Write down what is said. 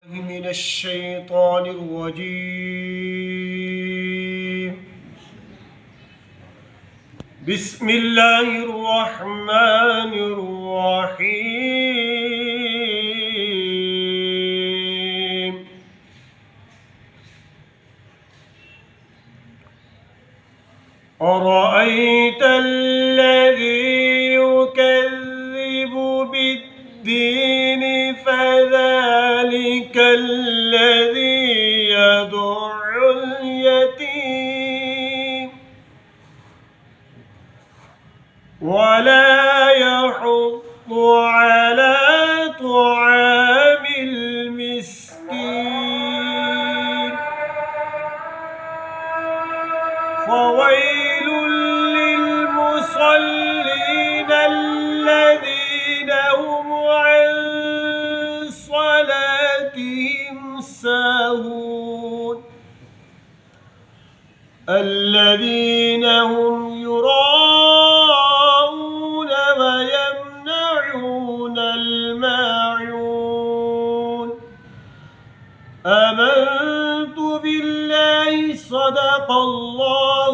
من الشيطان الرجيم. بسم الله الرحمن الرحيم. أرأيت الذي يكذب بالدين فذلك الذي يدع اليتيم ولا يحض على طعام المسكين فويل للمصلين الذين هم عن صلاتهم ساهون الذين هم يراءون ويمنعون الماعون. آمنت بالله صدق الله